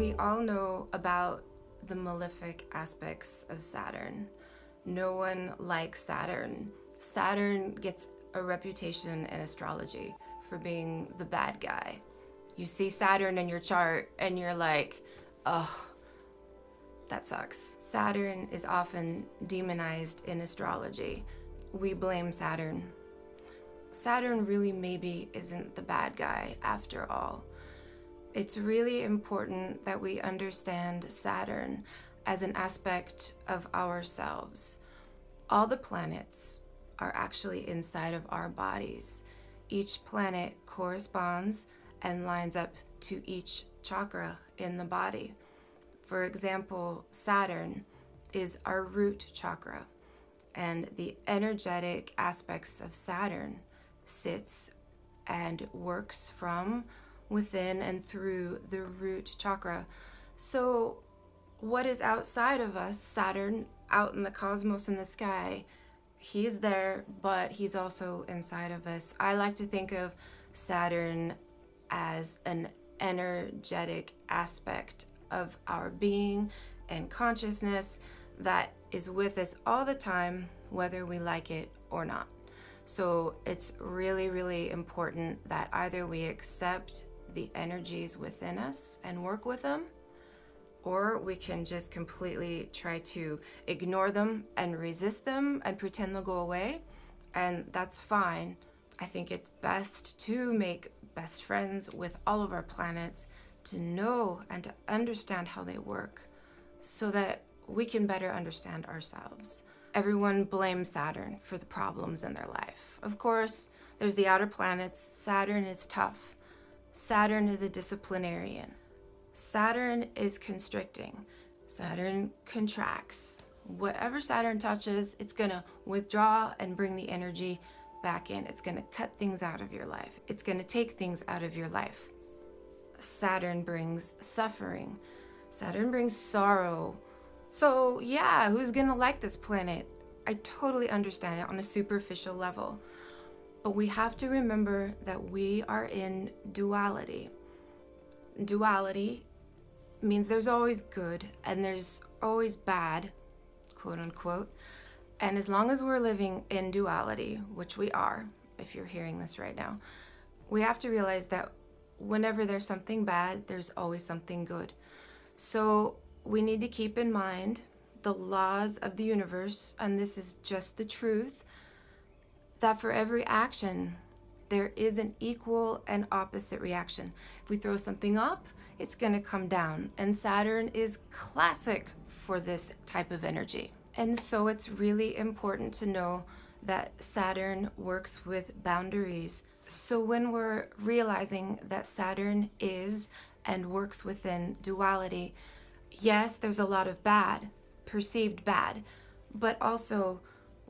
We all know about the malefic aspects of Saturn. No one likes Saturn. Saturn gets a reputation in astrology for being the bad guy. You see Saturn in your chart and you're like, oh, that sucks. Saturn is often demonized in astrology. We blame Saturn. Saturn really maybe isn't the bad guy after all. It's really important that we understand Saturn as an aspect of ourselves. All the planets are actually inside of our bodies. Each planet corresponds and lines up to each chakra in the body. For example, Saturn is our root chakra, and the energetic aspects of Saturn sits and works from within and through the root chakra. So what is outside of us, Saturn, out in the cosmos in the sky, he's there, but he's also inside of us. I like to think of Saturn as an energetic aspect of our being and consciousness that is with us all the time, whether we like it or not. So it's really, really important that either we accept the energies within us and work with them, or we can just completely try to ignore them and resist them and pretend they'll go away, and that's fine. I think it's best to make best friends with all of our planets, to know and to understand how they work so that we can better understand ourselves. Everyone blames Saturn for the problems in their life. Of course, there's the outer planets. Saturn is tough. Saturn is a disciplinarian. Saturn is constricting. Saturn contracts. Whatever Saturn touches, it's gonna withdraw and bring the energy back in. It's gonna cut things out of your life. It's gonna take things out of your life. Saturn brings suffering. Saturn brings sorrow. So yeah, who's gonna like this planet? I totally understand it on a superficial level. But we have to remember that we are in duality. Duality means there's always good and there's always bad, quote unquote. And as long as we're living in duality, which we are, if you're hearing this right now, we have to realize that whenever there's something bad, there's always something good. So we need to keep in mind the laws of the universe, and this is just the truth, that for every action, there is an equal and opposite reaction. If we throw something up, it's gonna come down. And Saturn is classic for this type of energy. And so it's really important to know that Saturn works with boundaries. So when we're realizing that Saturn is and works within duality, yes, there's a lot of bad, perceived bad, but also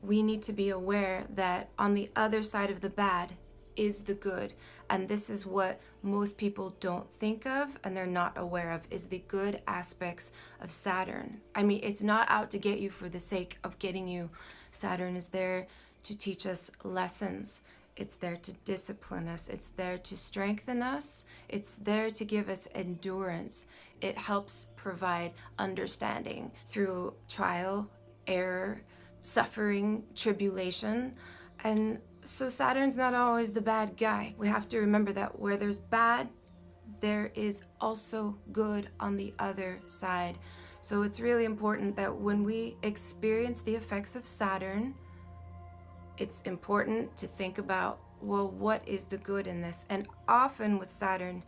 we need to be aware that on the other side of the bad is the good. And this is what most people don't think of and they're not aware of, is the good aspects of Saturn. I mean, it's not out to get you for the sake of getting you. Saturn is there to teach us lessons. It's there to discipline us. It's there to strengthen us. It's there to give us endurance. It helps provide understanding through trial, error, suffering, tribulation. And so Saturn's not always the bad guy. We have to remember that where there's bad, there is also good on the other side. So it's really important that when we experience the effects of Saturn, it's important to think about, well, what is the good in this? And often with Saturn,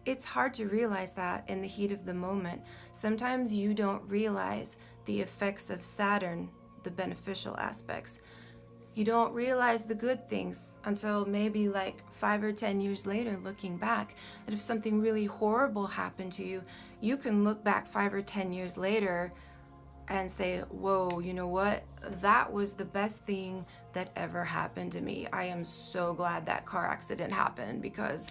it's hard to realize that in the heat of the moment. Sometimes you don't realize the effects of Saturn, the beneficial aspects. You don't realize the good things until maybe like 5 or 10 years later, looking back, that if something really horrible happened to you, you can look back 5 or 10 years later and say, whoa, you know what? That was the best thing that ever happened to me. I am so glad that car accident happened, because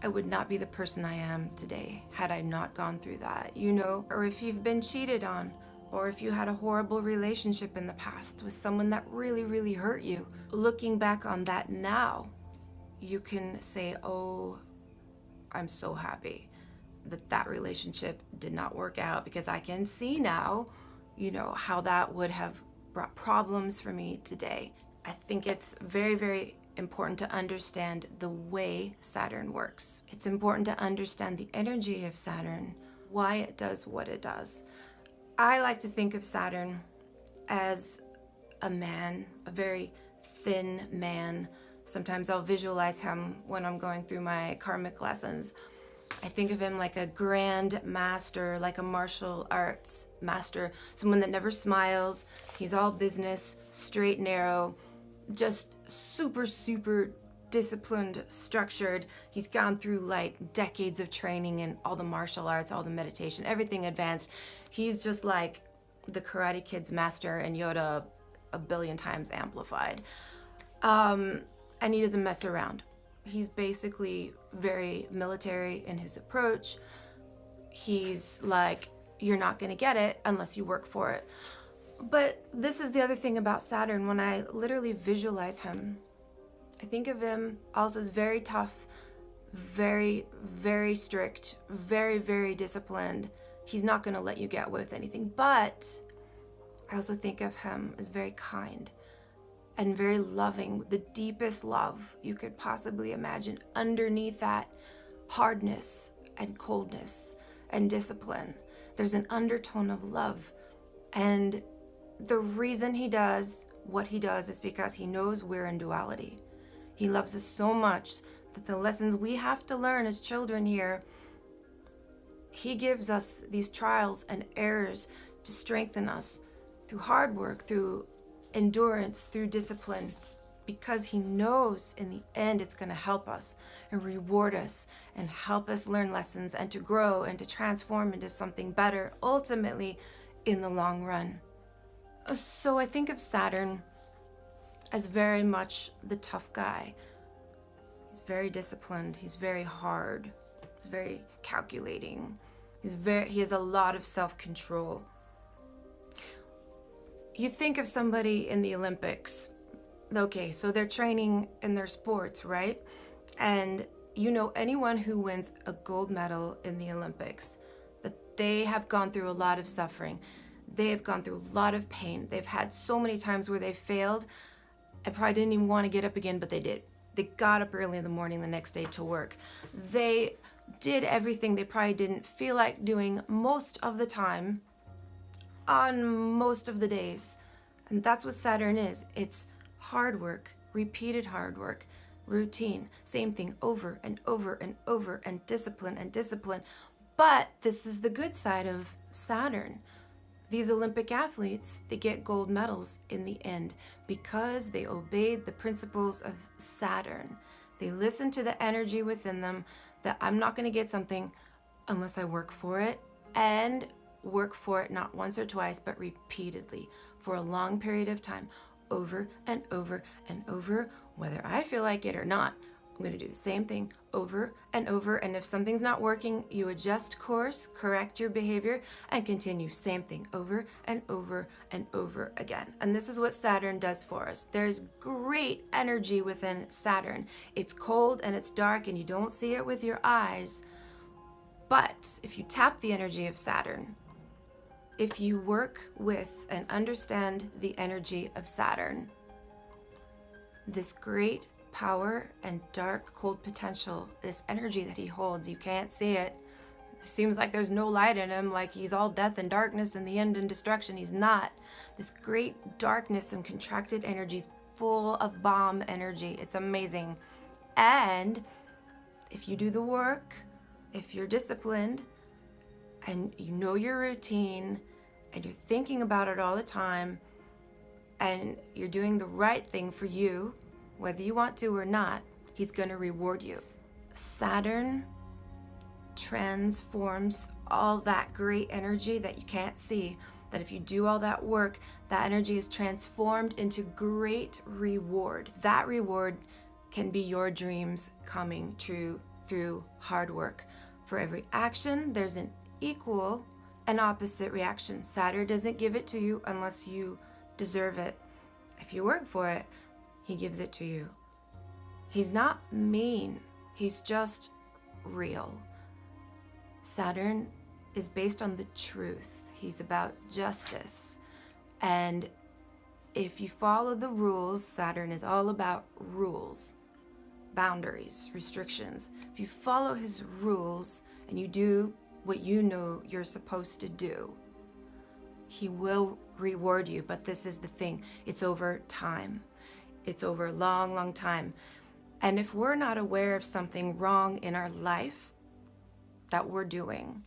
I would not be the person I am today had I not gone through that, you know? Or if you've been cheated on, or if you had a horrible relationship in the past with someone that really, really hurt you, looking back on that now, you can say, oh, I'm so happy that relationship did not work out, because I can see now, how that would have brought problems for me today. I think it's very, very important to understand the way Saturn works. It's important to understand the energy of Saturn, why it does what it does. I like to think of Saturn as a man, a very thin man. Sometimes I'll visualize him when I'm going through my karmic lessons. I think of him like a grand master, like a martial arts master, someone that never smiles. He's all business, straight, narrow, just super, super disciplined, structured. He's gone through like decades of training in all the martial arts, all the meditation, everything advanced. He's just like the Karate Kid's master and Yoda a billion times amplified. And he doesn't mess around. He's basically very military in his approach. He's like, you're not going to get it unless you work for it. But this is the other thing about Saturn. When I literally visualize him, I think of him also as very tough, very, very strict, very, very disciplined. He's not going to let you get away with anything. But I also think of him as very kind and very loving, the deepest love you could possibly imagine. Underneath that hardness and coldness and discipline, there's an undertone of love. And the reason he does what he does is because he knows we're in duality. He loves us so much that the lessons we have to learn as children here, he gives us these trials and errors to strengthen us through hard work, through endurance, through discipline, because he knows in the end it's going to help us and reward us and help us learn lessons and to grow and to transform into something better, ultimately in the long run. So I think of Saturn as very much the tough guy. He's very disciplined. He's very hard. He's very calculating. He has a lot of self-control. You think of somebody in the Olympics. Okay, so they're training in their sports, right? And anyone who wins a gold medal in the Olympics, that they have gone through a lot of suffering. They have gone through a lot of pain. They've had so many times where they failed and probably didn't even want to get up again, but they did. They got up early in the morning the next day to work. They did everything they probably didn't feel like doing most of the time on most of the days. And that's what Saturn is. It's hard work, repeated hard work, routine, same thing over and over and over, and discipline and discipline. But this is the good side of Saturn. These Olympic athletes, they get gold medals in the end because they obeyed the principles of Saturn. They listened to the energy within them that I'm not going to get something unless I work for it, and work for it not once or twice, but repeatedly for a long period of time, over and over and over, whether I feel like it or not. I'm going to do the same thing over and over, and if something's not working, you adjust course, correct your behavior, and continue same thing over and over and over again. And this is what Saturn does for us. There's great energy within Saturn. It's cold and it's dark and you don't see it with your eyes, but if you tap the energy of Saturn, if you work with and understand the energy of Saturn, this great power and dark, cold potential, this energy that he holds, you can't see it. It seems like there's no light in him, like he's all death and darkness and the end and destruction. He's not. This great darkness and contracted energies full of bomb energy. It's amazing. And if you do the work, if you're disciplined and you know your routine and you're thinking about it all the time and you're doing the right thing for you, whether you want to or not, he's going to reward you. Saturn transforms all that great energy that you can't see, that if you do all that work, that energy is transformed into great reward. That reward can be your dreams coming true through hard work. For every action, there's an equal and opposite reaction. Saturn doesn't give it to you unless you deserve it. If you work for it, he gives it to you. He's not mean. He's just real. Saturn is based on the truth. He's about justice. And if you follow the rules, Saturn is all about rules, boundaries, restrictions. If you follow his rules and you do what you know you're supposed to do, he will reward you. But this is the thing, it's over time. It's over a long, long time. And if we're not aware of something wrong in our life that we're doing,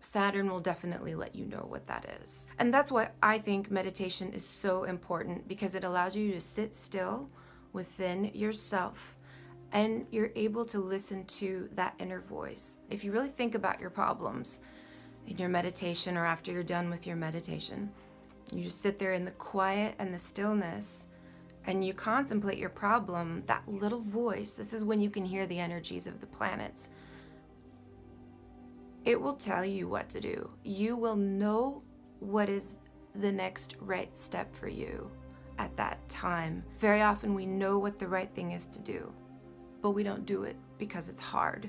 Saturn will definitely let you know what that is. And that's why I think meditation is so important, because it allows you to sit still within yourself and you're able to listen to that inner voice. If you really think about your problems in your meditation or after you're done with your meditation, you just sit there in the quiet and the stillness and you contemplate your problem, that little voice. This is when you can hear the energies of the planets. It will tell you what to do. You will know what is the next right step for you at that time. Very often we know what the right thing is to do, but we don't do it because it's hard.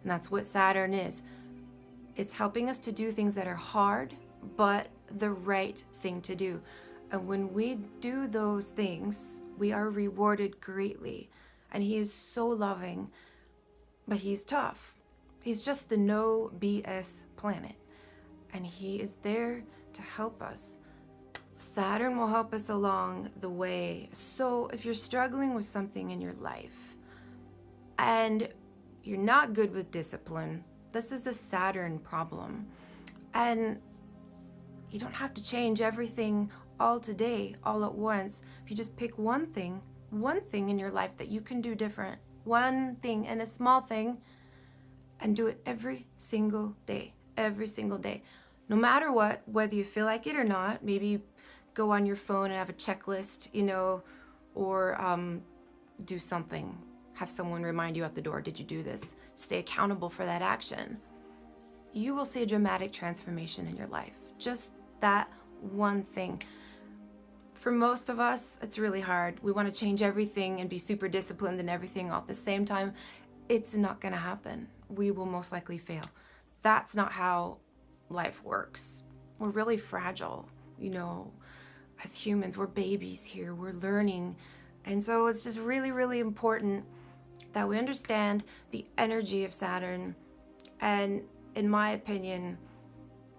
And that's what Saturn is. It's helping us to do things that are hard, but the right thing to do. And when we do those things, we are rewarded greatly. And he is so loving, but he's tough. He's just the no BS planet, and he is there to help us. Saturn will help us along the way. So if you're struggling with something in your life and you're not good with discipline, this is a Saturn problem. And you don't have to change everything all today, all at once. If you just pick one thing in your life that you can do different, one thing and a small thing, and do it every single day. No matter what, whether you feel like it or not. Maybe go on your phone and have a checklist, or do something. Have someone remind you at the door, did you do this? Stay accountable for that action. You will see a dramatic transformation in your life. Just that one thing. For most of us, it's really hard. We want to change everything and be super disciplined and everything all at the same time. It's not going to happen. We will most likely fail. That's not how life works. We're really fragile, as humans. We're babies here. We're learning. And so it's just really, really important that we understand the energy of Saturn. And in my opinion,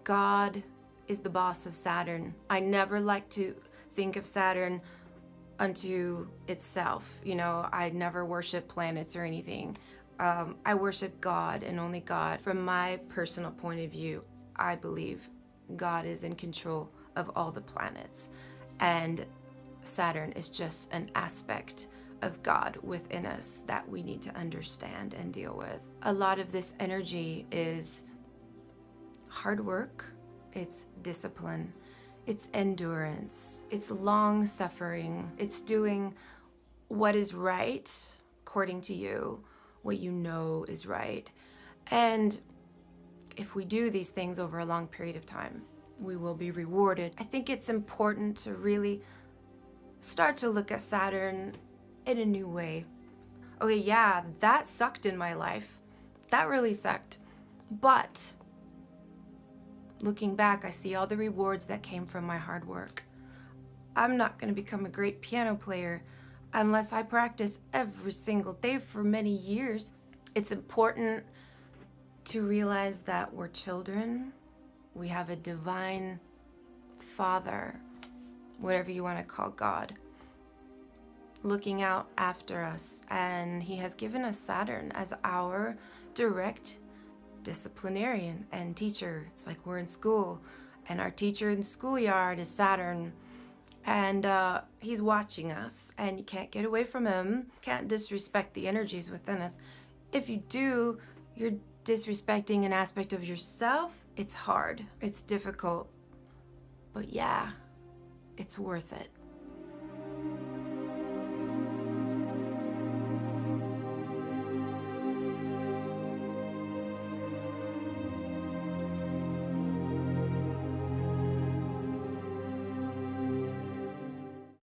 God is the boss of Saturn. I never like to think of Saturn unto itself. I never worship planets or anything. I worship God and only God. From my personal point of view, I believe God is in control of all the planets. And Saturn is just an aspect of God within us that we need to understand and deal with. A lot of this energy is hard work, it's discipline, it's endurance, it's long suffering, it's doing what is right according to you, what you know is right. And if we do these things over a long period of time, we will be rewarded. I think it's important to really start to look at Saturn in a new way. Okay, yeah, that sucked in my life. That really sucked. But looking back, I see all the rewards that came from my hard work. I'm not going to become a great piano player unless I practice every single day for many years. It's important to realize that we're children. We have a divine Father, whatever you want to call God, looking out after us. And he has given us Saturn as our direct disciplinarian and teacher. It's like we're in school and our teacher in the schoolyard is Saturn. And he's watching us, and you can't get away from him. Can't disrespect the energies within us. If you do, you're disrespecting an aspect of yourself. It's hard. It's difficult. But yeah, it's worth it.